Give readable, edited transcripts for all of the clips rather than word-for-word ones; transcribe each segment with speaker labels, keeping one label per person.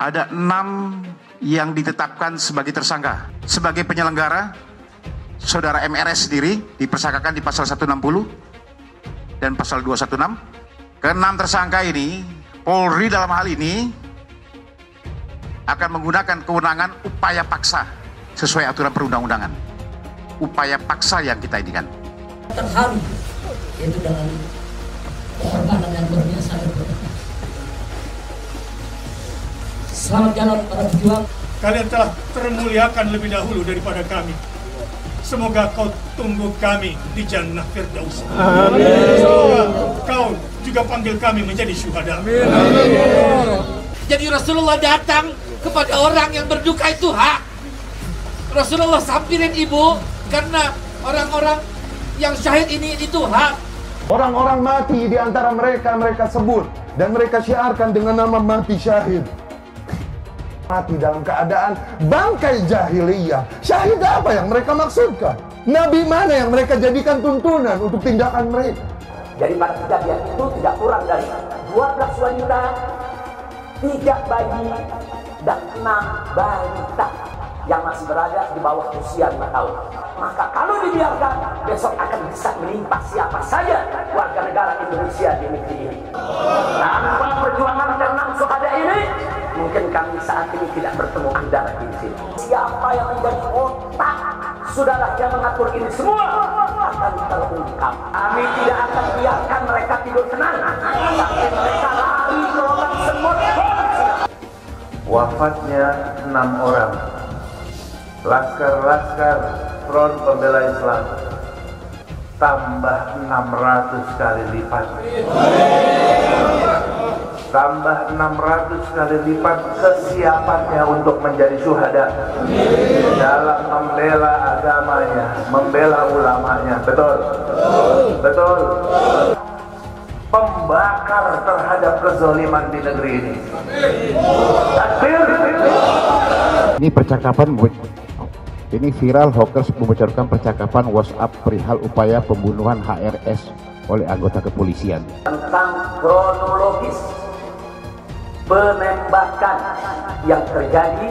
Speaker 1: ada 6 yang ditetapkan sebagai tersangka. Sebagai penyelenggara, saudara MRS sendiri dipersangkakan di pasal 160 dan pasal 216. Ke-6 tersangka ini, Polri dalam hal ini akan menggunakan kewenangan upaya paksa sesuai aturan perundang-undangan. Upaya paksa yang kita inikan.
Speaker 2: Terharu, itu dengan pengorbanan yang luar biasa. Selamat jalan para pejuang.
Speaker 3: Kalian telah termuliakan lebih dahulu daripada kami. Semoga kau tunggu kami di Jannah Firdaus. Amin. Semoga kau juga panggil kami menjadi syuhada. Amin.
Speaker 4: Jadi Rasulullah datang kepada orang yang berduka itu hak. Rasulullah sampirin ibu karena orang-orang yang syahid ini itu hak.
Speaker 5: Orang-orang mati di antara mereka sebut dan mereka syiarkan dengan nama mati syahid. Mati dalam keadaan bangkai jahiliyah. Syahid apa yang mereka maksudkan? Nabi mana yang mereka jadikan tuntunan untuk tindakan mereka?
Speaker 6: Jadi pada kejadian itu tidak kurang dari 12 wanita, 3 bayi, dan 6 balita yang masih berada di bawah usia 5 tahun. Maka kalau dibiarkan, besok akan bisa menimpa siapa saja warga negara Indonesia di negeri ini. Tanpa perjuangan ke-6 syuhada ini, mungkin kami saat ini tidak bertemu Anda di sini. Siapa yang menjadi otak saudara yang mengatur ini semua akan terungkap. Kami tidak akan biarkan mereka tidur tenang sampai mereka lari ke lubang semut.
Speaker 7: Wafatnya 6 orang laskar Front Pembela Islam, tambah 600 kali lipat. Tambah 600 kali lipat kesiapannya untuk menjadi syuhada dalam membela agamanya, membela ulamanya. Betul? Betul? Pembakar terhadap kezaliman di negeri ini. Takbir!
Speaker 8: Ini percakapan, ini viral, Hoaxers membocorkan percakapan WhatsApp perihal upaya pembunuhan HRS oleh anggota kepolisian.
Speaker 6: Tentang kronologis penembakan yang terjadi,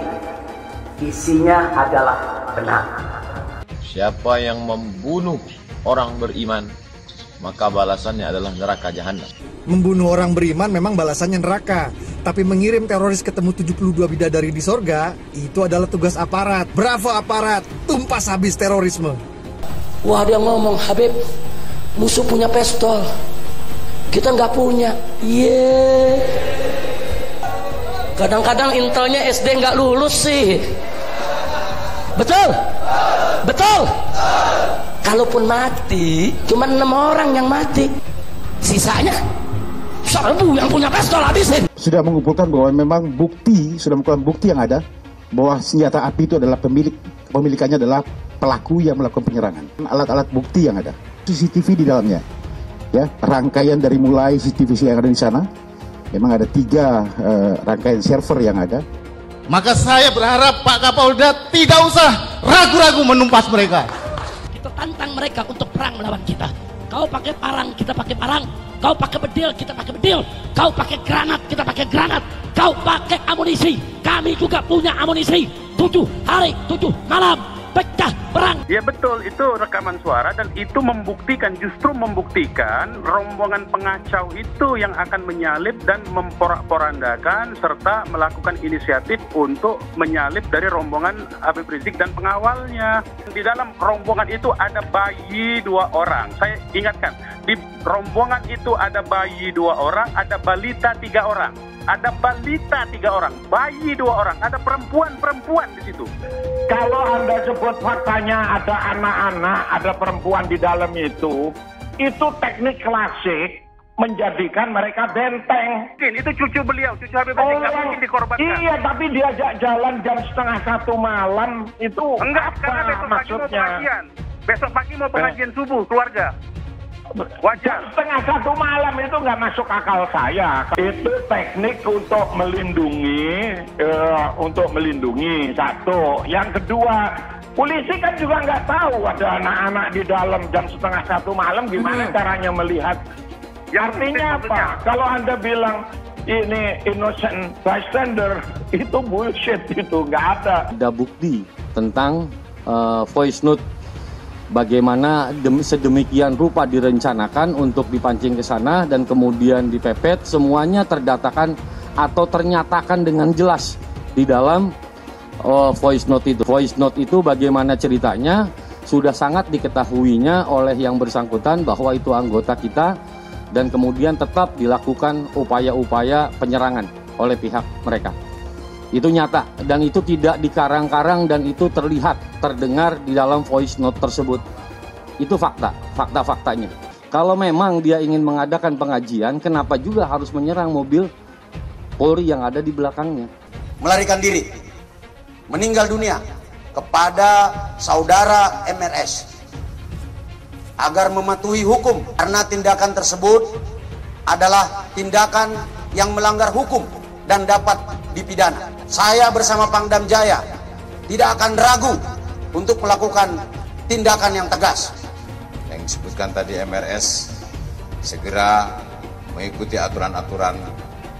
Speaker 6: isinya adalah benar.
Speaker 9: Siapa yang membunuh orang beriman, maka balasannya adalah neraka jahanam.
Speaker 10: Membunuh orang beriman memang balasannya neraka, tapi mengirim teroris ketemu 72 bidadari di sorga, itu adalah tugas aparat. Bravo aparat, tumpas habis terorisme.
Speaker 2: Wah, dia ngomong, Habib, musuh punya pistol, kita nggak punya. Kadang-kadang intelnya SD nggak lulus sih. Betul? Betul? Kalaupun mati, cuma 6 orang yang mati, sisanya serbu yang punya pistol habisin.
Speaker 8: Sudah mengumpulkan bahwa memang sudah mengumpulkan bukti yang ada bahwa senjata api itu adalah pemilikannya adalah pelaku yang melakukan penyerangan. Alat-alat bukti yang ada, CCTV di dalamnya, ya, rangkaian dari mulai CCTV yang ada di sana, memang ada 3 rangkaian server yang ada.
Speaker 11: Maka saya berharap Pak Kapolda tidak usah ragu-ragu menumpas mereka.
Speaker 2: Kita tantang mereka untuk perang melawan kita. Kau pakai parang, kita pakai parang. Kau pakai bedil, kita pakai bedil. Kau pakai granat, kita pakai granat. Kau pakai amunisi, kami juga punya amunisi. 7 hari, 7 malam, pecah perang.
Speaker 12: Ya betul, itu rekaman suara dan itu justru membuktikan rombongan pengacau itu yang akan menyalip dan memporak-porandakan serta melakukan inisiatif untuk menyalip dari rombongan Habib Rizik dan pengawalnya. Di dalam rombongan itu ada bayi 2 orang. Saya ingatkan, di rombongan itu ada bayi 2 orang, ada balita 3 orang. Ada balita 3 orang, bayi 2 orang, ada perempuan di situ.
Speaker 13: Kalau Anda sebut faktanya ada anak-anak, ada perempuan di dalam itu teknik klasik menjadikan mereka benteng.
Speaker 12: Itu cucu beliau, cucu Habib Rizik, nggak mungkin dikorbankan.
Speaker 13: Iya, tapi diajak jalan jam 1:30 malam itu
Speaker 12: enggak,
Speaker 13: apa
Speaker 12: karena besok pagi
Speaker 13: maksudnya?
Speaker 12: mau pengajian. Besok pagi mau pengajian subuh keluarga. Wajar.
Speaker 13: 1:30 malam itu nggak masuk akal saya. Itu teknik untuk melindungi, satu. Yang kedua, polisi kan juga nggak tahu ada anak-anak di dalam jam 1:30 malam, gimana caranya melihat. Artinya apa? Kalau Anda bilang ini innocent bystander, itu bullshit, itu nggak ada.
Speaker 14: Ada bukti tentang voice note bagaimana sedemikian rupa direncanakan untuk dipancing ke sana dan kemudian dipepet, semuanya terdatakan atau ternyatakan dengan jelas di dalam voice note itu. Voice note itu bagaimana ceritanya sudah sangat diketahuinya oleh yang bersangkutan bahwa itu anggota kita, dan kemudian tetap dilakukan upaya-upaya penyerangan oleh pihak mereka. Itu nyata dan itu tidak dikarang-karang dan itu terlihat, terdengar di dalam voice note tersebut. Itu fakta-faktanya. Kalau memang dia ingin mengadakan pengajian, kenapa juga harus menyerang mobil Polri yang ada di belakangnya?
Speaker 15: Melarikan diri, meninggal dunia kepada saudara MRS agar mematuhi hukum, karena tindakan tersebut adalah tindakan yang melanggar hukum dan dapat dipidana. Saya bersama Pangdam Jaya tidak akan ragu untuk melakukan tindakan yang tegas.
Speaker 9: Yang disebutkan tadi MRS segera mengikuti aturan-aturan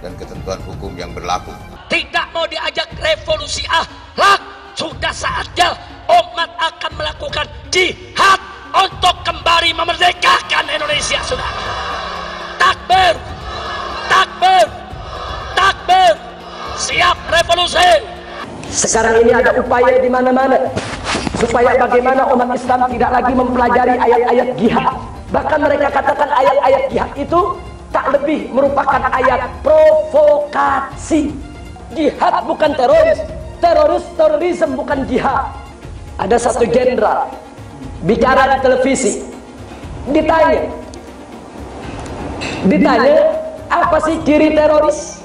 Speaker 9: dan ketentuan hukum yang berlaku.
Speaker 2: Tidak mau diajak revolusi akhlak, sudah saatnya umat akan melakukan jihad untuk kembali memerdekakan Indonesia, saudara. Takbir, takbir, takbir, siap revolusi.
Speaker 6: Sekarang ini ada upaya di mana-mana supaya bagaimana umat Islam tidak lagi mempelajari ayat-ayat jihad. Bahkan mereka katakan ayat-ayat jihad itu tak lebih merupakan ayat provokasi. Jihad bukan teroris, terorisme bukan jihad. Ada satu jenderal bicara di televisi, ditanya apa sih ciri teroris?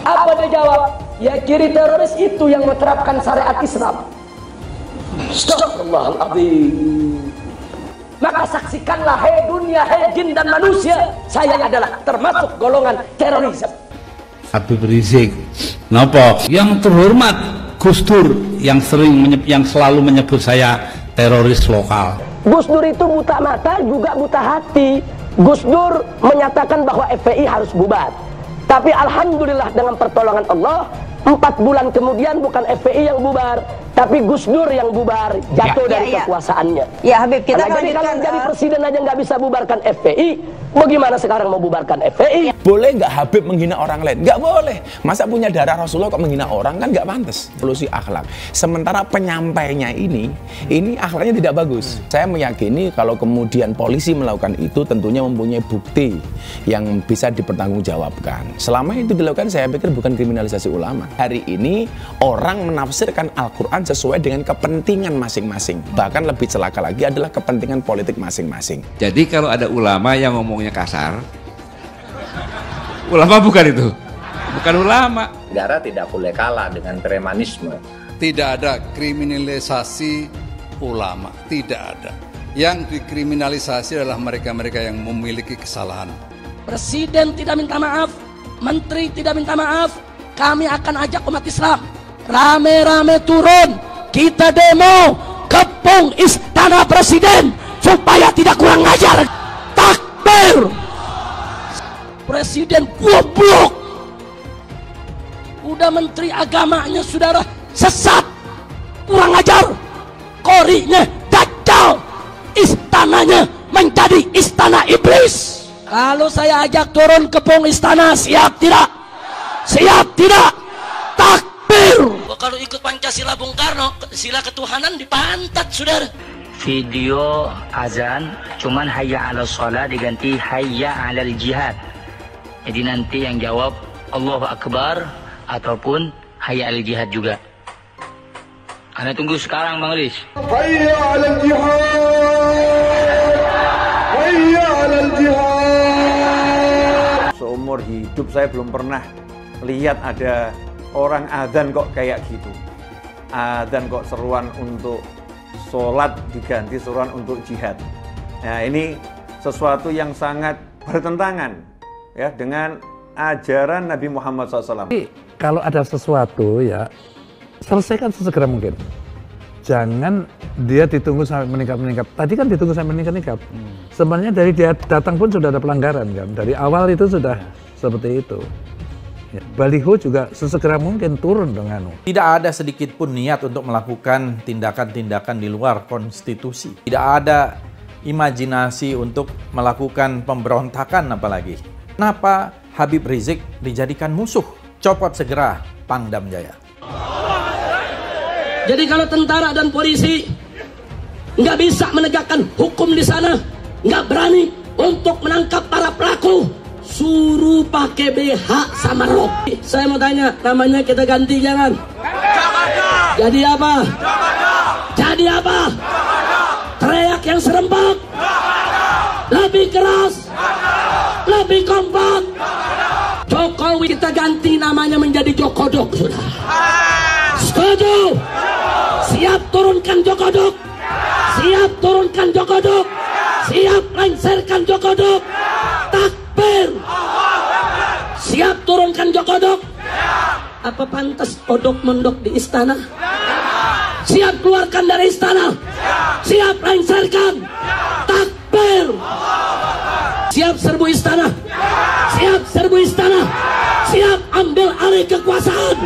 Speaker 6: Apa dia jawab? Ya, ciri teroris itu yang menerapkan syariat Islam. Astagfirullahaladzim. Maka saksikanlah, hei dunia, hei jin dan manusia, saya adalah termasuk golongan terorisme.
Speaker 16: Habib Rizik, napa? Yang terhormat Gus Dur yang selalu menyebut saya teroris lokal.
Speaker 6: Gus Dur itu buta mata juga buta hati. Gus Dur menyatakan bahwa FPI harus bubar. Tapi alhamdulillah dengan pertolongan Allah, 4 bulan kemudian bukan FPI yang bubar, tapi Gus Dur yang bubar, jatuh dari kekuasaannya.
Speaker 17: Ya Habib, kita
Speaker 6: jadi kalau jadi presiden aja nggak bisa bubarkan FPI, bagaimana sekarang mau bubarkan FPI?
Speaker 18: Boleh nggak Habib menghina orang lain? Nggak boleh. Masa punya darah Rasulullah kok menghina orang, kan nggak pantas. Solusi akhlak. Sementara penyampainya ini akhlaknya tidak bagus. Saya meyakini kalau kemudian polisi melakukan itu tentunya mempunyai bukti yang bisa dipertanggungjawabkan. Selama itu dilakukan, saya pikir bukan kriminalisasi ulama. Hari ini orang menafsirkan Al-Quran sesuai dengan kepentingan masing-masing. Bahkan lebih celaka lagi adalah kepentingan politik masing-masing.
Speaker 19: Jadi kalau ada ulama yang ngomongnya kasar, ulama bukan itu, bukan ulama.
Speaker 7: Negara tidak boleh kalah dengan premanisme.
Speaker 20: Tidak ada kriminalisasi ulama, tidak ada. Yang dikriminalisasi adalah mereka-mereka yang memiliki kesalahan.
Speaker 2: Presiden tidak minta maaf, menteri tidak minta maaf, kami akan ajak umat Islam rame-rame turun, kita demo kepung istana presiden supaya tidak kurang ajar. Takbir! Presiden goblok, udah menteri agamanya saudara sesat, kurang ajar, korinya dajjal, istananya menjadi istana iblis. Kalau saya ajak turun kepung istana, siap tidak? Siap tidak? Takbir! Kalau ikut Pancasila Bung Karno, sila ketuhanan dipantat saudara.
Speaker 21: Video azan cuman hayya 'alal shalah diganti hayya 'alal jihad. Jadi nanti yang jawab Allahu Akbar ataupun hayya 'alal jihad juga. Anda tunggu sekarang Bang Riz.
Speaker 5: Hayya 'alal jihad. Hayya 'alal jihad.
Speaker 22: Seumur hidup saya belum pernah lihat ada orang adzan kok kayak gitu. Adzan kok seruan untuk sholat diganti seruan untuk jihad. Nah, ini sesuatu yang sangat bertentangan ya dengan ajaran Nabi Muhammad SAW.
Speaker 23: Kalau ada sesuatu ya selesaikan sesegera mungkin. Jangan dia ditunggu sampai meningkat-meningkat. Tadi kan ditunggu sampai meningkat-meningkat. Sebenarnya dari dia datang pun sudah ada pelanggaran kan. Dari awal itu sudah seperti itu. Ya, baliho juga sesegera mungkin turun dengan
Speaker 1: Tidak ada sedikit pun niat untuk melakukan tindakan-tindakan di luar konstitusi. Tidak ada imajinasi untuk melakukan pemberontakan apalagi. Kenapa Habib Rizik dijadikan musuh? Copot segera Pangdam Jaya.
Speaker 2: Jadi kalau tentara dan polisi nggak bisa menegakkan hukum di sana, nggak berani untuk menangkap para pelaku, suruh pakai BH sama rok. Saya mau tanya, namanya kita ganti jangan? Jadi apa? Jadi apa? Teriak yang serempak, lebih keras, lebih kompak. Jokowi kita ganti namanya menjadi Jokodok, sudah. Setuju? Siap turunkan Jokodok. Siap turunkan Jokodok. Siap lengserkan Jokodok. Takbir. Siap turunkan Jokodok. Apa pantas odok mondok di istana? Siap keluarkan dari istana. Siap lengserkan. Takbir. Siap serbu istana. Siap serbu istana. Siap ambil alih kekuasaan.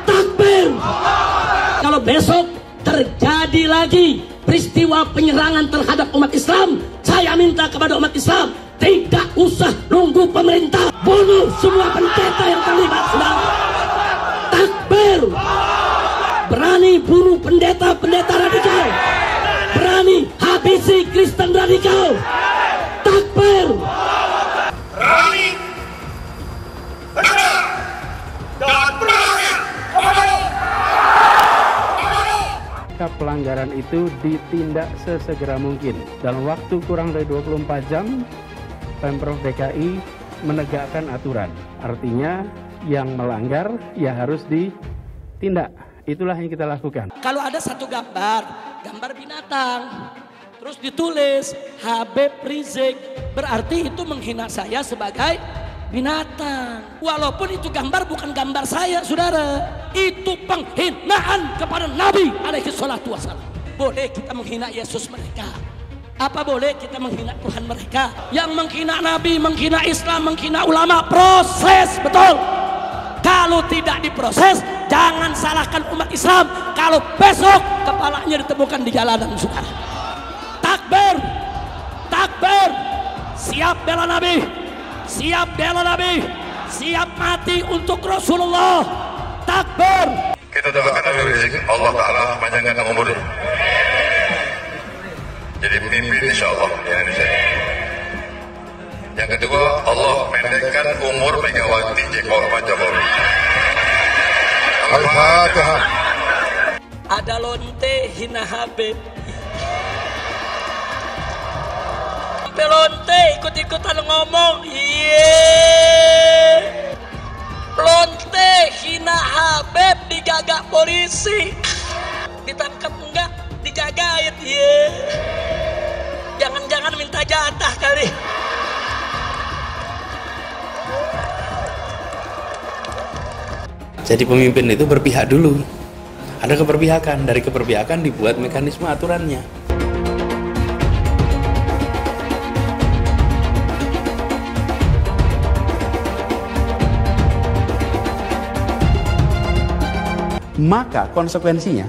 Speaker 2: Takbir. Kalau besok terjadi lagi peristiwa penyerangan terhadap umat Islam, saya minta kepada umat Islam tidak usah nunggu pemerintah, bunuh semua pendeta yang terlibat, saudara. Takbir. Berani bunuh pendeta-pendeta radikal, berani habisi Kristen radikal. Takbir.
Speaker 3: Berani tegak dan berani
Speaker 17: pelanggaran itu ditindak sesegera mungkin. Dalam waktu kurang dari 24 jam, Pemprov DKI menegakkan aturan. Artinya yang melanggar ya harus ditindak. Itulah yang kita lakukan.
Speaker 2: Kalau ada satu gambar binatang, terus ditulis Habib Rizik, berarti itu menghina saya sebagai binatang. Walaupun itu gambar bukan gambar saya, saudara. Itu penghinaan kepada Nabi alaihi salatu wassalam. Boleh kita menghina Yesus mereka, apa boleh kita menghina Tuhan mereka? Yang menghina Nabi, menghina Islam, menghina ulama, proses, betul. Kalau tidak diproses, jangan salahkan umat Islam kalau besok kepalanya ditemukan di jalanan, saudara. Takbir. Takbir. Siap bela Nabi. Siap bela Nabi, siap mati untuk Rasulullah. Takbir.
Speaker 3: Kita doakan Habib Rizik, Allah Ta'ala panjangkan umur, jadi pemimpin insya Allah di Indonesia. Yang kedua, Allah pendekkan umur Megawati Jokowi. Al-Fatihah.
Speaker 2: Ada lonte hina Habib. Lonte ikut-ikutan ngomong, lonte hina Habib digagak polisi, ditangkap enggak, dijagain, jangan-jangan minta jatah kali.
Speaker 24: Jadi pemimpin itu berpihak dulu, ada keberpihakan, dari keberpihakan dibuat mekanisme aturannya. Maka konsekuensinya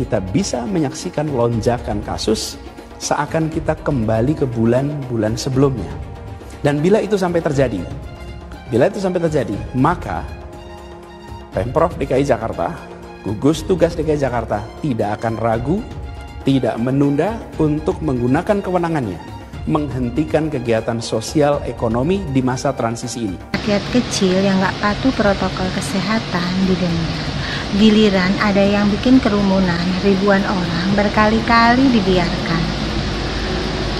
Speaker 24: kita bisa menyaksikan lonjakan kasus seakan kita kembali ke bulan-bulan sebelumnya. Dan bila itu sampai terjadi, maka Pemprov DKI Jakarta, gugus tugas DKI Jakarta tidak akan ragu, tidak menunda untuk menggunakan kewenangannya menghentikan kegiatan sosial ekonomi di masa transisi ini.
Speaker 25: Rakyat kecil yang nggak patuh protokol kesehatan didenda. Giliran ada yang bikin kerumunan, ribuan orang berkali-kali dibiarkan.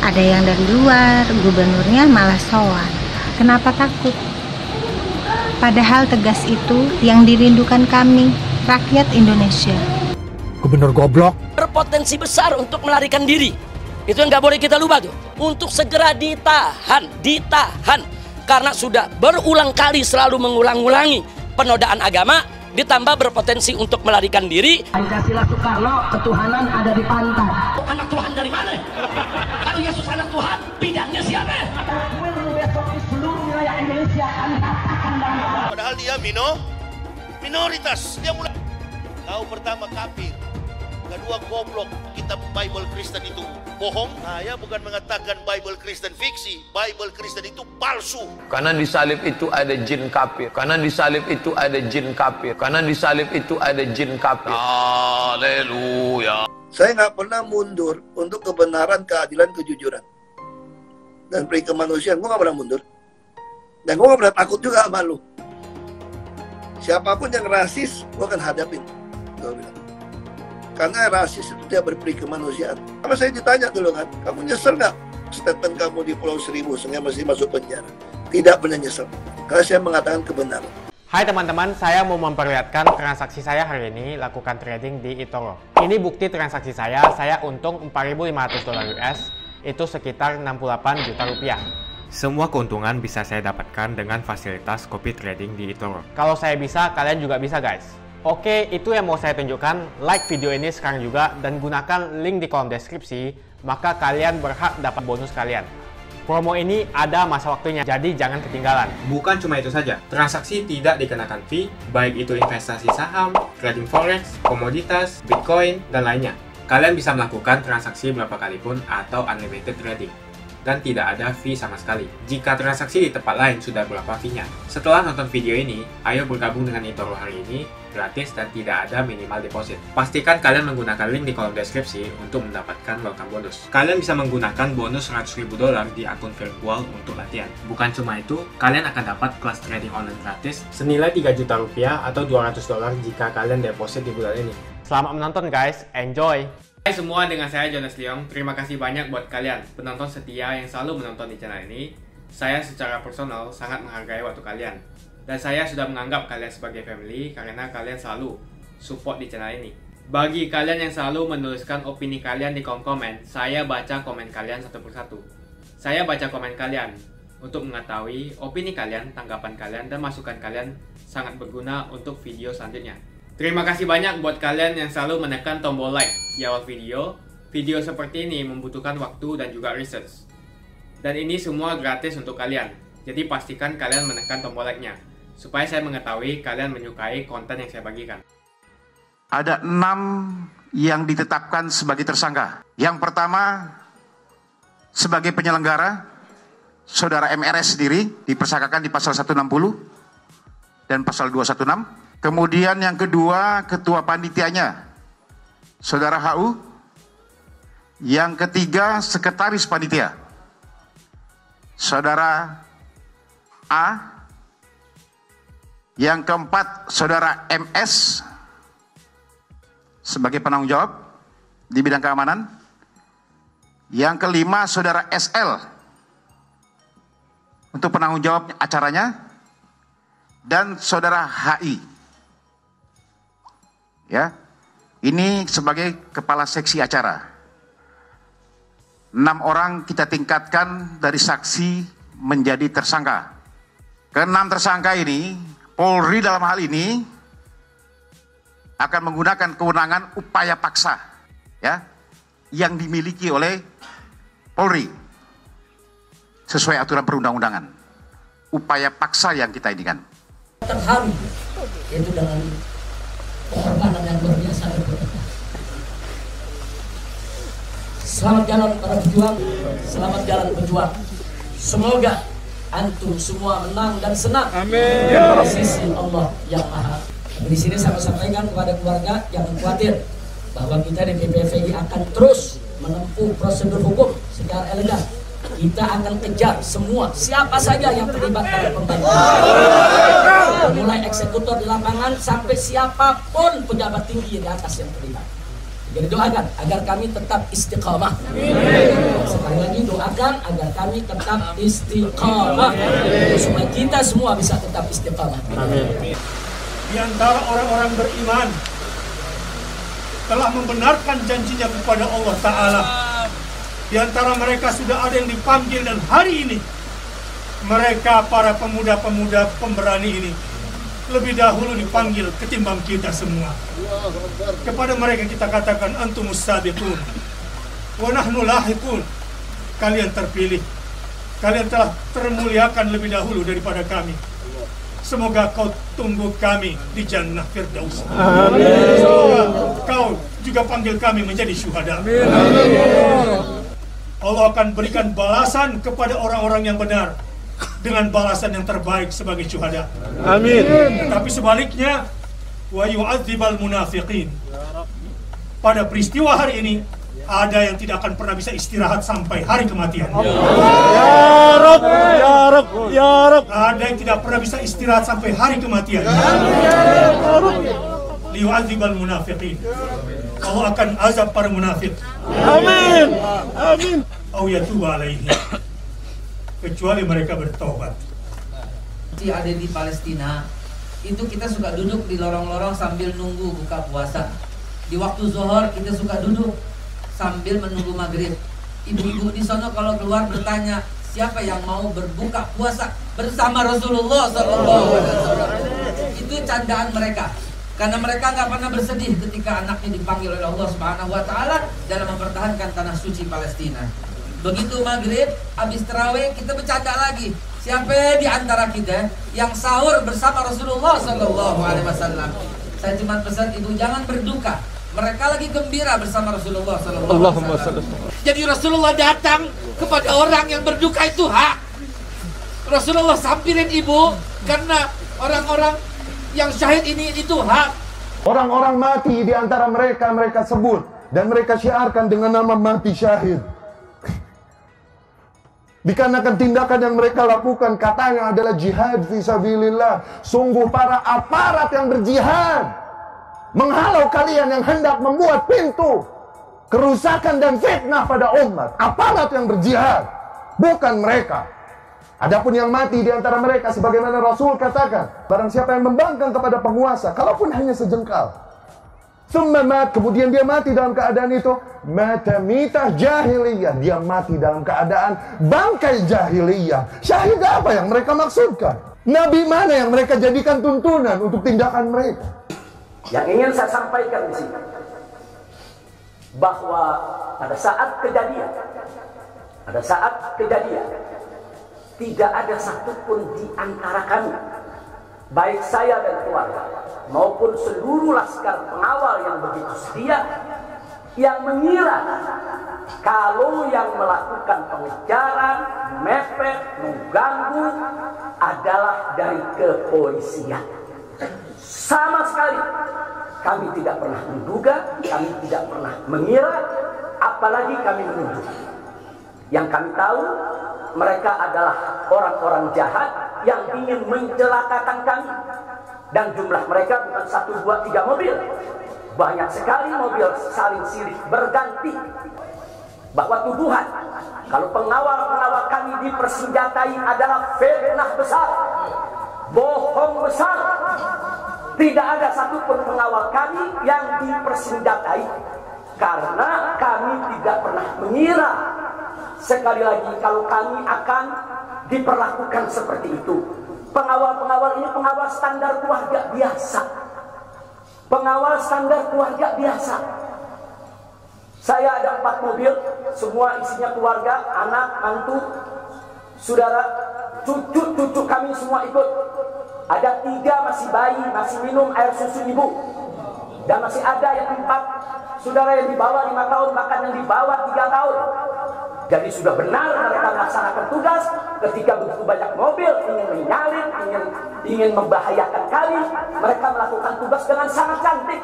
Speaker 25: Ada yang dari luar, gubernurnya malah sowan. Kenapa takut? Padahal tegas itu yang dirindukan kami, rakyat Indonesia.
Speaker 2: Gubernur goblok. Berpotensi besar untuk melarikan diri. Itu yang nggak boleh kita lupa tuh. Untuk segera ditahan. Karena sudah berulang kali selalu mengulang-ulangi penodaan agama, ditambah berpotensi untuk melarikan diri. Pancasila Soekarno, ketuhanan ada di pantai. Anak Tuhan dari mana? Kalau Yesus anak Tuhan, bidangnya siapa? Besok di seluruh wilayah Indonesia kami katakan dan
Speaker 4: padahal dia minoritas. Dia mulai tahu pertama kafir, kedua goblok. Kitab Bible Kristen itu bohong. Saya bukan mengatakan Bible Kristen fiksi, Bible Kristen itu palsu.
Speaker 7: Karena di salib itu ada jin kafir. Karena di salib itu ada jin kafir. Karena di salib itu ada jin kafir.
Speaker 4: Haleluya.
Speaker 8: Saya nggak pernah mundur untuk kebenaran, keadilan, kejujuran, dan peri kemanusiaan. Gue nggak pernah mundur. Dan gue nggak pernah takut juga sama lu. Siapapun yang rasis, gue akan hadapin. Gue bilang. Karena rasis itu dia berperi kemanusiaan. Kalau saya ditanya dulu kan, kamu nyesel nggak statement kamu di Pulau Seribu sehingga masih masuk penjara? Tidak pernah nyesel. Karena saya mengatakan kebenaran.
Speaker 10: Hai teman-teman, saya mau memperlihatkan transaksi saya hari ini lakukan trading di eToro. Ini bukti transaksi saya untung $4.500 US, itu sekitar 68 juta rupiah. Semua keuntungan bisa saya dapatkan dengan fasilitas copy trading di eToro. Kalau saya bisa, kalian juga bisa guys. Oke, itu yang mau saya tunjukkan. Like video ini sekarang juga dan gunakan link di kolom deskripsi, maka kalian berhak dapat bonus kalian. Promo ini ada masa waktunya, jadi jangan ketinggalan. Bukan cuma itu saja, transaksi tidak dikenakan fee, baik itu investasi saham, trading forex, komoditas, bitcoin, dan lainnya. Kalian bisa melakukan transaksi berapa kali pun atau unlimited trading. Dan tidak ada fee sama sekali. Jika transaksi di tempat lain sudah berapa fee-nya. Setelah nonton video ini, ayo bergabung dengan eToro hari ini, gratis dan tidak ada minimal deposit. Pastikan kalian menggunakan link di kolom deskripsi untuk mendapatkan welcome bonus. Kalian bisa menggunakan bonus $100.000 di akun virtual untuk latihan. Bukan cuma itu, kalian akan dapat kelas trading online gratis senilai 3 juta rupiah atau $200 jika kalian deposit di bulan ini. Selamat menonton guys, enjoy! Hai semua, dengan saya Jonas Leong. Terima kasih banyak buat kalian penonton setia yang selalu menonton di channel ini. Saya secara personal sangat menghargai waktu kalian. Dan saya sudah menganggap kalian sebagai family karena kalian selalu support di channel ini. Bagi kalian yang selalu menuliskan opini kalian di kolom komen, saya baca komen kalian satu persatu. Saya baca komen kalian untuk mengetahui opini kalian, tanggapan kalian, dan masukan kalian sangat berguna untuk video selanjutnya. Terima kasih banyak buat kalian yang selalu menekan tombol like di awal video. Video seperti ini membutuhkan waktu dan juga research. Dan ini semua gratis untuk kalian. Jadi pastikan kalian menekan tombol like-nya, supaya saya mengetahui kalian menyukai konten yang saya bagikan.
Speaker 11: Ada 6 yang ditetapkan sebagai tersangka. Yang pertama, sebagai penyelenggara, Saudara MRS sendiri dipersangkakan di pasal 160 dan pasal 216. Kemudian yang kedua, ketua panitianya, Saudara HU. Yang ketiga, sekretaris panitia, Saudara A. Yang keempat, Saudara MS sebagai penanggung jawab di bidang keamanan. Yang kelima, Saudara SL untuk penanggung jawab acaranya. Dan Saudara HI. Ya, ini sebagai kepala seksi acara. 6 orang kita tingkatkan dari saksi menjadi tersangka. Ke-6 tersangka ini, Polri dalam hal ini akan menggunakan kewenangan upaya paksa, ya, yang dimiliki oleh Polri sesuai aturan perundang-undangan. Upaya paksa yang kita inikan.
Speaker 2: Terharu, yaitu dengan pengorbanan yang luar biasa. Selamat jalan para pejuang, selamat jalan berjuang. Semoga antum semua menang dan senang. Amin. Di sisi Allah yang Maha. Di sini saya sampaikan kepada keluarga jangan khawatir bahwa kita di PPFI akan terus menempuh prosedur hukum secara elegan. Kita akan kejar semua siapa saja yang terlibat dalam pembangunan, mulai eksekutor di lapangan sampai siapapun pejabat tinggi di atas yang terlibat. Jadi doakan agar kami tetap istiqamah. Sekali lagi doakan agar kami tetap istiqamah, supaya kita semua bisa tetap istiqamah.
Speaker 12: Di antara orang-orang beriman telah membenarkan janjinya kepada Allah Ta'ala. Di antara mereka sudah ada yang dipanggil, dan hari ini mereka para pemuda-pemuda pemberani ini lebih dahulu dipanggil ketimbang kita semua. Kepada mereka kita katakan antumus sabiqun wa nahnu lahiqun. Kalian terpilih, Kalian telah termuliakan lebih dahulu daripada kami. Semoga kau tunggu kami di Jannah Firdaus. Amin. Semoga kau juga panggil kami menjadi syuhada. Amin. Allah akan berikan balasan kepada orang-orang yang benar dengan balasan yang terbaik sebagai syuhada. Amin. Tetapi sebaliknya, wa yu'adzibal munafiqin. Pada peristiwa hari ini, ada yang tidak akan pernah bisa istirahat sampai hari kematian. Ya Rabb, ya Rabb, ya Rabb. Ada yang tidak pernah bisa istirahat sampai hari kematian. Liyu'adzibal munafiqin. Allah akan azab para munafik. Amin. Amin. Au yatubu alaihi. Kecuali mereka bertobat.
Speaker 9: Ada di Palestina, itu kita suka duduk di lorong-lorong sambil nunggu buka puasa. Di waktu zuhur kita suka duduk sambil menunggu maghrib. Ibu-ibu di sana kalau keluar bertanya, siapa yang mau berbuka puasa bersama Rasulullah SAW? Itu candaan mereka, karena mereka nggak pernah bersedih ketika anaknya dipanggil oleh Allah Subhanahu Wa Taala dalam mempertahankan tanah suci Palestina. Begitu maghrib, habis terawih kita bercanda lagi. Siapa di antara kita yang sahur bersama Rasulullah SAW? Saya cuma pesan ibu jangan berduka. Mereka lagi gembira bersama Rasulullah SAW. Jadi Rasulullah datang kepada orang yang berduka itu hak. Rasulullah sampirin ibu karena orang-orang yang syahid ini itu hak.
Speaker 5: Orang-orang mati di antara mereka, mereka sebut dan mereka syiarkan dengan nama mati syahid. Dikarenakan tindakan yang mereka lakukan katanya adalah jihad fisabilillah. Sungguh para aparat yang berjihad menghalau kalian yang hendak membuat pintu kerusakan dan fitnah pada umat. Aparat yang berjihad, bukan mereka. Adapun yang mati di antara mereka, sebagaimana Rasul katakan, barang siapa yang membangkang kepada penguasa, kalaupun hanya sejengkal, kemudian dia mati dalam keadaan itu, mata mitah jahiliyah, dia mati dalam keadaan bangkai jahiliyah. Syahid apa yang mereka maksudkan? Nabi mana yang mereka jadikan tuntunan untuk tindakan mereka?
Speaker 6: Yang ingin saya sampaikan di sini, bahwa pada saat kejadian, tidak ada satupun di antara kami, baik saya dan keluarga, maupun seluruh laskar pengawal yang begitu setia, yang mengira kalau yang melakukan pengejaran, mepet, mengganggu adalah dari kepolisian. Sama sekali kami tidak pernah menduga, kami tidak pernah mengira, apalagi kami menuduh. Yang kami tahu, mereka adalah orang-orang jahat yang ingin mencelakakan kami. Dan jumlah mereka bukan 1, 2, 3 mobil. Banyak sekali mobil saling silih berganti. Bahwa tuduhan kalau pengawal-pengawal kami dipersenjatai adalah fitnah besar, bohong besar. Tidak ada satupun pengawal kami yang dipersenjatai, karena kami tidak pernah mengira sekali lagi kalau kami akan diperlakukan seperti itu. Pengawal-pengawal ini pengawal standar keluarga biasa. Pengawal standar keluarga biasa. Saya ada 4 mobil, semua isinya keluarga, anak, mantu, saudara, cucu kami semua ikut. Ada 3 masih bayi, masih minum air susu ibu. Dan masih ada yang 4 saudara yang di bawah 5 tahun, bahkan yang di bawah 3 tahun. Jadi sudah benar mereka melaksanakan tugas. Ketika begitu banyak mobil ingin menyalip, ingin membahayakan kami, mereka melakukan tugas dengan sangat cantik.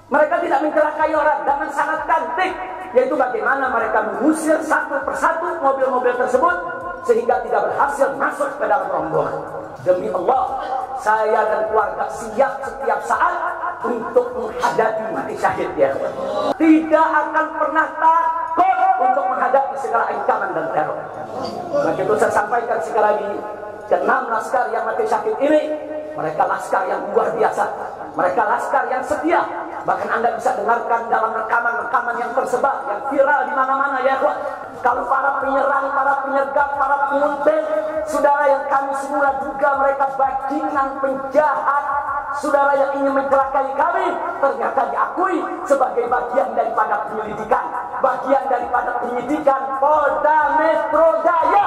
Speaker 6: Mereka tidak mencelakai orang dengan sangat cantik, yaitu bagaimana mereka mengusir satu persatu mobil-mobil tersebut sehingga tidak berhasil masuk ke dalam rombongan. Demi Allah, saya dan keluarga siap setiap saat untuk menghadapi mati syahid ya. Tidak akan pernah takut untuk menghadapi segala ancaman dan teror. Maka itu saya sampaikan sekali lagi, ke-6 laskar yang mati syahid ini, mereka laskar yang luar biasa, mereka laskar yang setia. Bahkan Anda bisa dengarkan dalam rekaman-rekaman yang tersebar, yang viral di mana-mana ya. Kalau para penyerang, para penyergap, para penguntit, saudara yang kami semula duga mereka bajingan penjahat, saudara yang ingin mencelakai kami, ternyata diakui sebagai bagian daripada penyelidikan. bagian daripada penyidikan Polda Metro Jaya.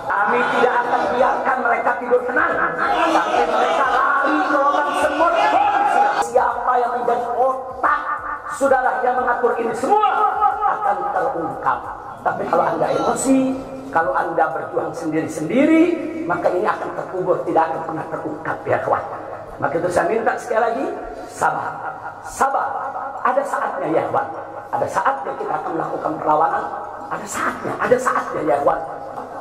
Speaker 6: Kami tidak akan biarkan mereka tidur tenang sampai mereka lari ke lubang semut. Siapa yang menjadi otak saudara yang mengatur ini semua akan terungkap. Tapi kalau Anda emosi, kalau Anda berjuang sendiri-sendiri, maka ini akan terkubur, tidak akan pernah terungkap, ya kawan. Maka itu saya minta sekali lagi, sabar. Sabar. Ada saatnya, ya kawan. Ada saatnya kita akan melakukan perlawanan. Ada saatnya, ya kawan.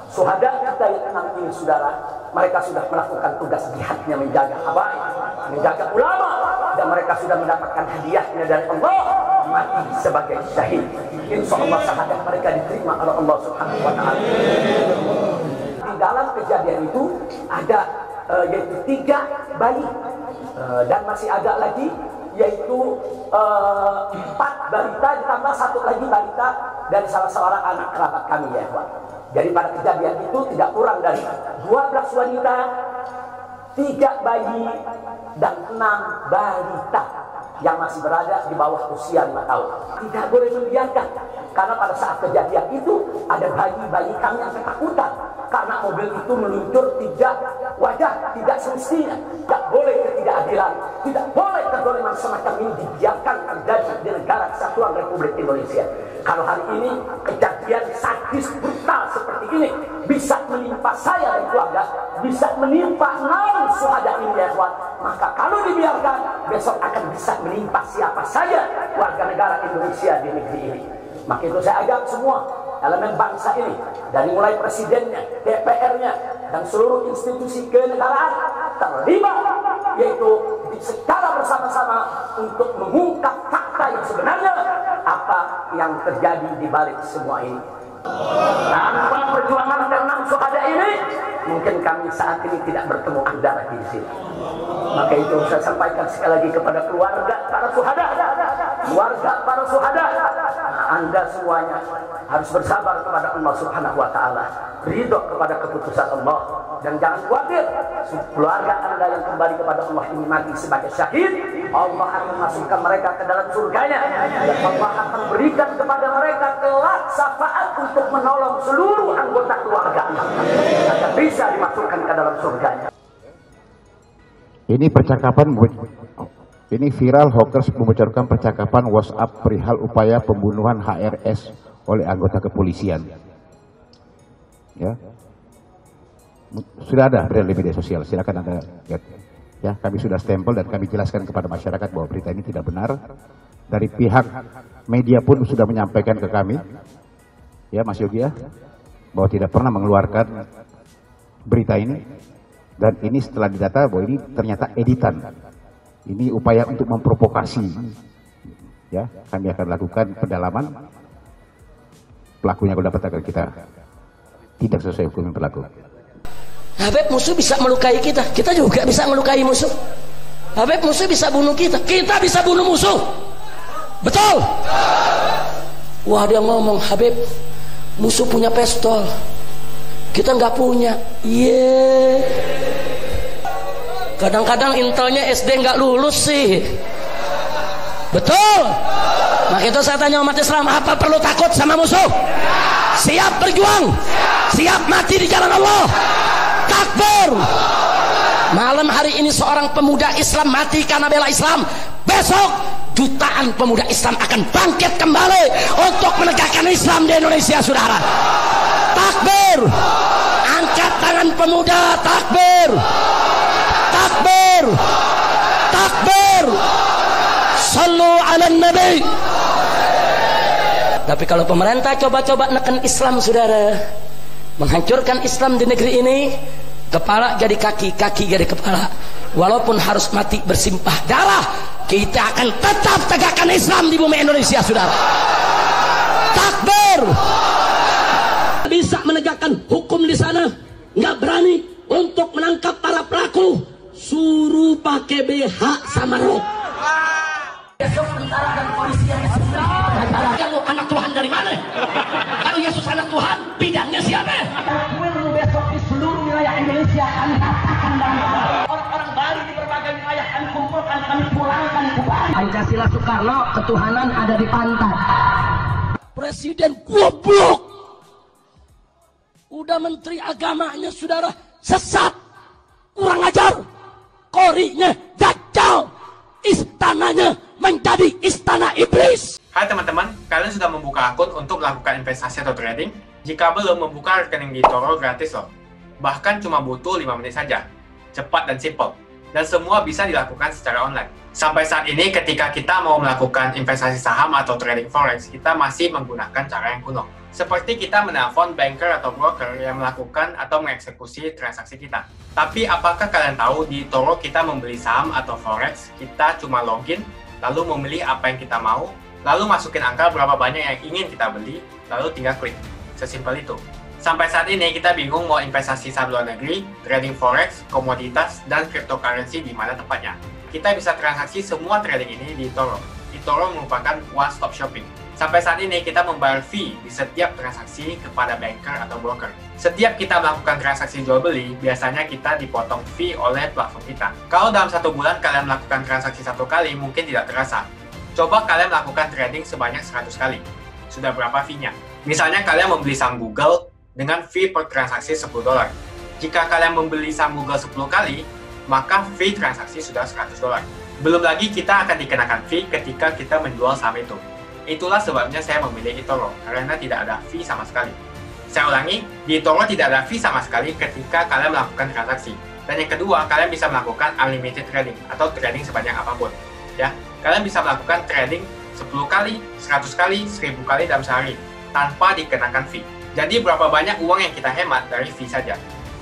Speaker 6: Syuhada kita yang 6 ini, saudara, mereka sudah melakukan tugas jihadnya, menjaga habaib, menjaga ulama, dan mereka sudah mendapatkan hadiahnya dari Allah, mati sebagai syahid. Insya Allah syahadat mereka diterima oleh Allah Subhanahu wa Ta'ala. Di dalam kejadian itu ada yaitu 3 bayi dan masih ada lagi yaitu 4 balita ditambah 1 lagi balita dari salah seorang anak kerabat kami, ya Pak. Jadi pada kejadian itu tidak kurang dari 12 wanita, 3 bayi dan 6 balita yang masih berada di bawah usia 5 tahun. Tidak boleh membiarkan, karena pada saat kejadian itu ada bayi-bayi kami yang ketakutan karena mobil itu meluncur tidak wajar, tidak semestinya. Tidak boleh ketidakadilan, tidak boleh kezaliman semacam ini dibiarkan terjadi di negara kesatuan Republik Indonesia. Kalau hari ini kejadian sadis brutal seperti ini bisa menimpa saya dan keluarga, bisa menimpa 6 syuhada ini, ya kawan, maka kalau dibiarkan besok akan bisa menimpa siapa saja warga negara Indonesia di negeri ini. Maka itu saya ajak semua elemen bangsa ini, dari mulai presidennya, DPR-nya, dan seluruh institusi kenegaraan terlibat, yaitu secara bersama-sama untuk mengungkap fakta yang sebenarnya, apa yang terjadi di balik semua ini. Tanpa perjuangan ke-6 syuhada ini, mungkin kami saat ini tidak bertemu Anda lagi di sini. Maka itu saya sampaikan sekali lagi kepada keluarga para syuhada, Anda semuanya harus bersabar kepada Allah Subhanahu wa Ta'ala, ridho kepada keputusan Allah, dan jangan khawatir, keluarga Anda yang kembali kepada Allah ini mati sebagai syahid, Allah akan masukkan mereka ke dalam surganya, dan Allah akan berikan kepada mereka kelak syafaat untuk menolong seluruh anggota keluarga agar bisa dimasukkan ke dalam surganya.
Speaker 11: Ini percakapan, ini viral, hoax membocorkan percakapan WhatsApp perihal upaya pembunuhan HRS oleh anggota kepolisian. Ya, sudah ada di media sosial, silakan Anda lihat. Ya, kami sudah stempel dan kami jelaskan kepada masyarakat bahwa berita ini tidak benar. Dari pihak media pun sudah menyampaikan ke kami, ya Mas Yogi, ya, bahwa tidak pernah mengeluarkan berita ini. Dan ini setelah didata bahwa ini ternyata editan. Ini upaya untuk memprovokasi. Ya, kami akan lakukan pendalaman. Pelakunya kalau dapat agar kita tidak sesuai hukum yang berlaku.
Speaker 2: Habib, musuh bisa melukai kita, kita juga bisa melukai musuh. Habib, musuh bisa bunuh kita bisa bunuh musuh. Betul? Wah, dia ngomong, Habib, musuh punya pistol, kita nggak punya. Kadang-kadang intelnya SD nggak lulus sih. Betul? Maka itu saya tanya umat Islam, apa perlu takut sama musuh? Siap berjuang, siap mati di jalan Allah. Takbir. Malam hari ini seorang pemuda Islam mati karena bela Islam. Besok jutaan pemuda Islam akan bangkit kembali untuk menegakkan Islam di Indonesia, saudara. Takbir. Angkat tangan pemuda, takbir. Takbir. Takbir. Sallu ala nabi. Tapi kalau pemerintah coba-coba neken Islam, saudara, menghancurkan Islam di negeri ini, kepala jadi kaki, kaki jadi kepala, walaupun harus mati bersimpah darah, kita akan tetap tegakkan Islam di bumi Indonesia, saudara. Takbir. Bisa menegakkan hukum di sana, nggak berani untuk menangkap para pelaku, suruh pakai BH sama rok. Besok tentara dan polisi yang kalau anak Tuhan dari mana? Kalau Yesus anak Tuhan, bidangnya siapa? Besok di seluruh wilayah Indonesia kami katakan dan orang-orang Bali di berbagai wilayah kami kumpulkan, kami pulangkan ke Bali. Pancasila Soekarno, ketuhanan ada di pantat. presiden goblok. Udah menteri agamanya saudara sesat, kurang ajar, korinya dajjal, istananya menjadi istana iblis.
Speaker 10: Hai teman-teman, kalian sudah membuka akun untuk melakukan investasi atau trading? Jika belum, membuka rekening di eToro gratis loh. Bahkan cuma butuh 5 menit saja. Cepat dan simple. Dan semua bisa dilakukan secara online. Sampai saat ini ketika kita mau melakukan investasi saham atau trading forex, kita masih menggunakan cara yang kuno. Seperti kita menelpon banker atau broker yang melakukan atau mengeksekusi transaksi kita. Tapi apakah kalian tahu di eToro kita membeli saham atau forex, kita cuma login, lalu memilih apa yang kita mau, lalu masukin angka berapa banyak yang ingin kita beli, lalu tinggal klik. Sesimpel itu. Sampai saat ini kita bingung mau investasi saham luar negeri, trading forex, komoditas, dan cryptocurrency di mana tepatnya. Kita bisa transaksi semua trading ini di eToro. eToro merupakan one-stop shopping. Sampai saat ini kita membayar fee di setiap transaksi kepada banker atau broker. Setiap kita melakukan transaksi jual beli, biasanya kita dipotong fee oleh platform kita. Kalau dalam 1 bulan kalian melakukan transaksi 1 kali, mungkin tidak terasa. Coba kalian melakukan trading sebanyak 100 kali. Sudah berapa fee-nya? Misalnya kalian membeli saham Google dengan fee per transaksi $10. Jika kalian membeli saham Google 10 kali, maka fee transaksi sudah $100. Belum lagi kita akan dikenakan fee ketika kita menjual saham itu. Itulah sebabnya saya memilih eToro, karena tidak ada fee sama sekali. Saya ulangi, di eToro tidak ada fee sama sekali ketika kalian melakukan transaksi. Dan yang kedua, kalian bisa melakukan unlimited trading atau trading sebanyak apapun. Ya, kalian bisa melakukan trading 10 kali, 100 kali, 1000 kali dalam sehari tanpa dikenakan fee. Jadi berapa banyak uang yang kita hemat dari fee saja.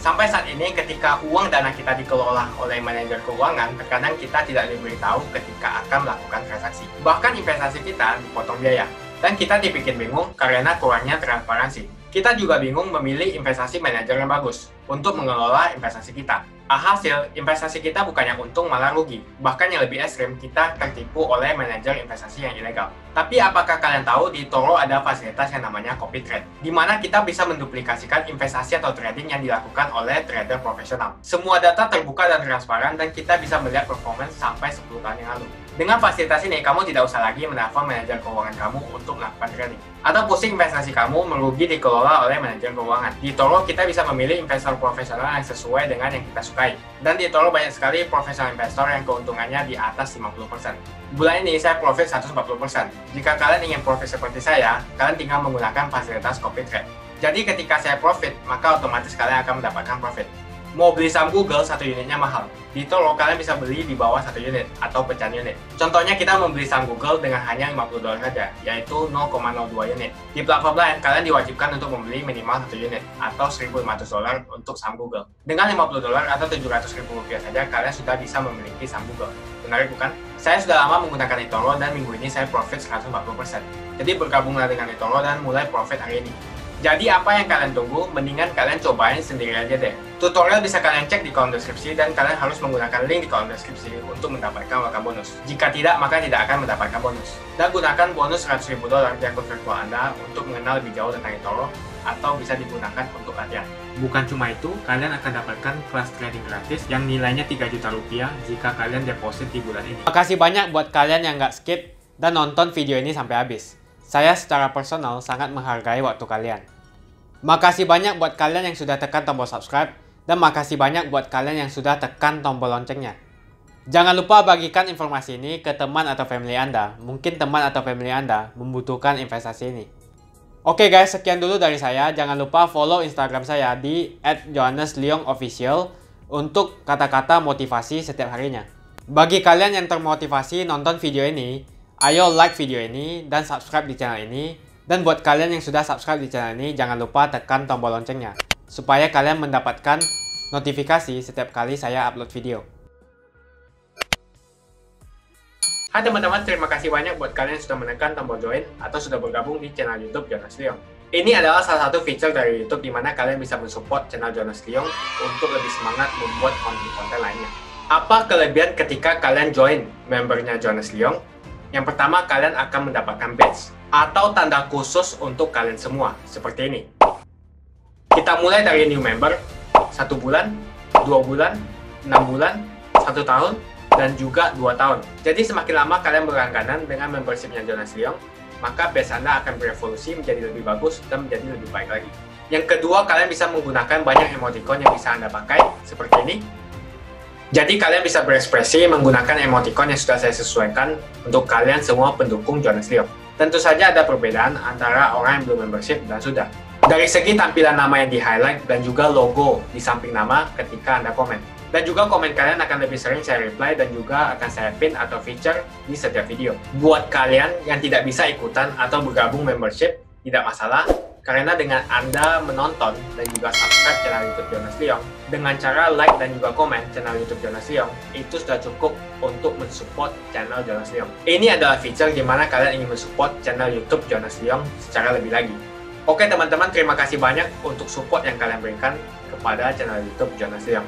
Speaker 10: Sampai saat ini ketika uang dana kita dikelola oleh manajer keuangan, terkadang kita tidak diberitahu ketika akan melakukan transaksi. Bahkan investasi kita dipotong biaya. Dan kita dibikin bingung karena kurangnya transparansi. Kita juga bingung memilih investasi manajer yang bagus untuk mengelola investasi kita. Alhasil, investasi kita bukannya untung malah rugi. Bahkan yang lebih ekstrim, kita tertipu oleh manajer investasi yang ilegal. Tapi apakah kalian tahu di eToro ada fasilitas yang namanya copy trade, di mana kita bisa menduplikasikan investasi atau trading yang dilakukan oleh trader profesional. Semua data terbuka dan transparan dan kita bisa melihat performance sampai 10 tahun yang lalu. Dengan fasilitas ini, kamu tidak usah lagi menelpon manajer keuangan kamu untuk melakukan trading. Atau pusing investasi kamu merugi dikelola oleh manajer keuangan. Di eToro, kita bisa memilih investor profesional yang sesuai dengan yang kita sukai. Dan di eToro banyak sekali profesional investor yang keuntungannya di atas 50%. Bulan ini saya profit 140%. Jika kalian ingin profit seperti saya, kalian tinggal menggunakan fasilitas copy trade. Jadi ketika saya profit, maka otomatis kalian akan mendapatkan profit. Mau beli saham Google, 1 unitnya mahal. Di eToro, kalian bisa beli di bawah 1 unit atau pecahan unit. Contohnya kita membeli saham Google dengan hanya $50 saja, yaitu 0,02 unit. Di platform lain, kalian diwajibkan untuk membeli minimal 1 unit atau $1.500 untuk saham Google. Dengan $50 atau Rp700.000 saja, kalian sudah bisa memiliki saham Google. Menarik bukan? Saya sudah lama menggunakan eToro dan minggu ini saya profit 140%. Jadi bergabunglah dengan eToro dan mulai profit hari ini. Jadi apa yang kalian tunggu? Mendingan kalian cobain sendiri aja deh. Tutorial bisa kalian cek di kolom deskripsi dan kalian harus menggunakan link di kolom deskripsi untuk mendapatkan welcome bonus. Jika tidak, maka tidak akan mendapatkan bonus. Dan gunakan bonus $100.000 di akun virtual Anda untuk mengenal lebih jauh tentang eToro atau bisa digunakan untuk latihan. Bukan cuma itu, kalian akan dapatkan kelas trading gratis yang nilainya Rp3 juta jika kalian deposit di bulan ini. Makasih banyak buat kalian yang nggak skip dan nonton video ini sampai habis. Saya secara personal sangat menghargai waktu kalian. Makasih banyak buat kalian yang sudah tekan tombol subscribe, dan makasih banyak buat kalian yang sudah tekan tombol loncengnya. Jangan lupa bagikan informasi ini ke teman atau family Anda. Mungkin teman atau family Anda membutuhkan investasi ini. Oke guys, sekian dulu dari saya. Jangan lupa follow Instagram saya di @johannesleongofficial untuk kata-kata motivasi setiap harinya. Bagi kalian yang termotivasi nonton video ini, ayo like video ini dan subscribe di channel ini. Dan buat kalian yang sudah subscribe di channel ini, jangan lupa tekan tombol loncengnya supaya kalian mendapatkan notifikasi setiap kali saya upload video. Hai teman-teman, terima kasih banyak buat kalian yang sudah menekan tombol join atau sudah bergabung di channel YouTube Jonas Leong. Ini adalah salah satu feature dari YouTube di mana kalian bisa mensupport channel Jonas Leong untuk lebih semangat membuat konten-konten lainnya. Apa kelebihan ketika kalian join membernya Jonas Leong? Yang pertama, kalian akan mendapatkan badge atau tanda khusus untuk kalian semua, seperti ini. Kita mulai dari new member, 1 bulan, 2 bulan, 6 bulan, 1 tahun, dan juga 2 tahun. Jadi semakin lama kalian berlangganan dengan membershipnya Jonas Leong, maka page Anda akan berevolusi menjadi lebih bagus dan menjadi lebih baik lagi. Yang kedua, kalian bisa menggunakan banyak emoticon yang bisa Anda pakai, seperti ini. Jadi kalian bisa berekspresi menggunakan emoticon yang sudah saya sesuaikan untuk kalian semua pendukung Jonas Liong. Tentu saja ada perbedaan antara orang yang belum membership dan sudah. Dari segi tampilan nama yang di-highlight dan juga logo di samping nama ketika Anda komen. Dan juga komen kalian akan lebih sering saya reply dan juga akan saya pin atau feature di setiap video. Buat kalian yang tidak bisa ikutan atau bergabung membership, tidak masalah. Karena dengan Anda menonton dan juga subscribe channel YouTube Jonas Liong, dengan cara like dan juga komen channel YouTube Jonas Liong, itu sudah cukup untuk mensupport channel Jonas Liong. Ini adalah feature di mana kalian ingin mensupport channel YouTube Jonas Liong secara lebih lagi. Oke teman-teman, terima kasih banyak untuk support yang kalian berikan kepada channel YouTube Jonas Liong.